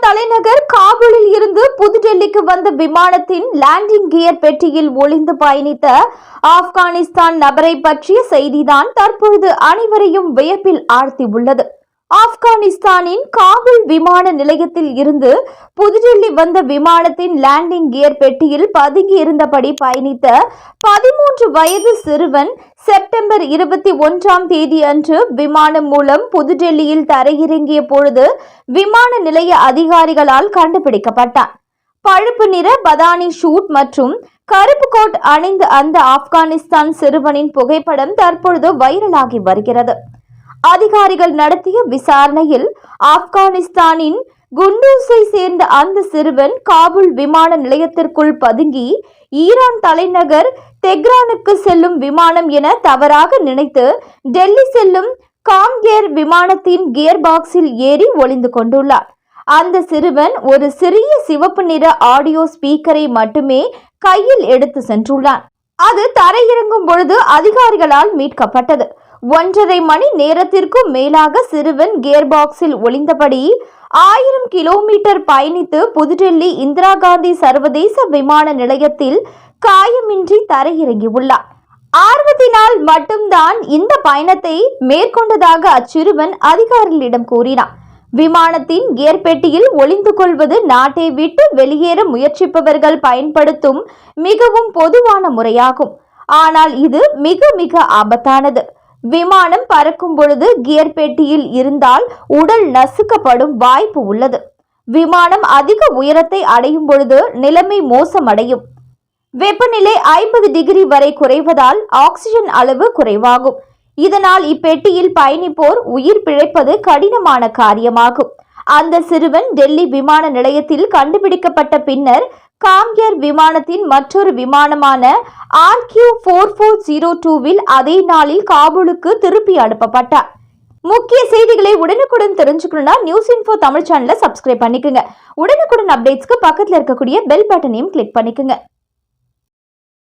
தலைநகர் காபூலில் இருந்து புதுடெல்லிக்கு வந்த விமானத்தின் லேண்டிங் கியர் பெட்டியில் ஒளிந்து பயணித்த ஆப்கானிஸ்தான் நபரை பற்றிய செய்திதான் தற்பொழுது அனைவரையும் வியப்பில் ஆழ்த்தியுள்ளது. ஆப்கானிஸ்தானின் காபூல் விமான நிலையத்தில் இருந்து புதுடெல்லி வந்த விமானத்தின் லேண்டிங் கியர் பெட்டியில் பதுங்கி இருந்தபடி பயணித்த 13 வயது சிறுவன் செப்டம்பர் 21 அன்று விமானம் மூலம் புதுடெல்லியில் தரையிறங்கிய பொழுது விமான நிலைய அதிகாரிகளால் கண்டுபிடிக்கப்பட்டார். பழுப்பு நிற பதானி ஷூட் மற்றும் கருப்பு கோட் அணிந்த அந்த ஆப்கானிஸ்தான் சிறுவனின் புகைப்படம் தற்பொழுது வைரலாகி வருகிறது. அதிகாரிகள் நடத்திய விசாரணையில் ஆப்கானிஸ்தானின் குண்டூஸை சேர்ந்த அந்த சிறுவன் காபூல் விமான நிலையத்திற்குள் பதுங்கி ஈரான் தலைநகர் தெஹ்ரானுக்கு செல்லும் விமானம் என தவறாக நினைத்து டெல்லி செல்லும் காம்கேர் விமானத்தின் கியர் பாக்ஸில் ஏறி ஒளிந்து கொண்டுள்ளார். அந்த சிறுவன் ஒரு சிறிய சிவப்பு நிற ஆடியோ ஸ்பீக்கரை மட்டுமே கையில் எடுத்து சென்றுள்ளான். அது தரையிறங்கும் பொழுது அதிகாரிகளால் மீட்கப்பட்டது. 1.5 மணி நேரத்திற்கும் மேலாக சிறுவன் கியர் பாக்ஸில் ஒளிந்தபடி 1000 கிலோமீட்டர் பயணித்து புதுடெல்லி இந்திரா காந்தி சர்வதேச விமான நிலையத்தில் காயமின்றி தரையிறங்கியுள்ளார். ஆர்வத்தினால் மட்டும்தான் இந்த பயணத்தை மேற்கொண்டதாக அச்சிறுவன் அதிகாரிகளிடம் கூறினார். விமானத்தின் கியர் பெட்டியில் ஒளிந்து கொள்வது நாட்டை விட்டு வெளியேற முயற்சிப்பவர்கள் பயன்படுத்தும் மிகவும் பொதுவான முறையாகும். ஆனால் இது மிக மிக ஆபத்தானது. விமானம் பறக்கும் பொழுது கியர் பெட்டியில் இருந்தால் உடல் நசுக்கப்படும் வாய்ப்பு உள்ளது. விமானம் அதிக உயரத்தை அடையும் பொழுது நிலைமை மோசமடையும். வெப்பநிலை 50 டிகிரி வரை குறைவதால் ஆக்சிஜன் அளவு குறைவாகும். இதனால் இப்பெட்டியில் பயணிப்போர் உயிர் பிழைப்பது கடினமான காரியமாகும். அந்த சிறுவன் டெல்லி விமான நிலையத்தில் கண்டுபிடிக்கப்பட்ட பின்னர் காம்கேர் விமானத்தின் மற்றொரு விமானமான RQ4402 அதே நாளில் காபூலுக்கு திருப்பி அனுப்பப்பட்டார். முக்கிய செய்திகளை உடனுக்குடன் தெரிஞ்சுக்கணும்னா நியூஸ் இன்ஃபோ தமிழ் சேனலை சப்ஸ்கிரைப் பண்ணிக்கோங்க. உடனுக்குடன் அப்டேட்ஸ்க்கு பக்கத்தில் இருக்கக்கூடிய பெல் பட்டனையும் கிளிக் பண்ணிக்கோங்க.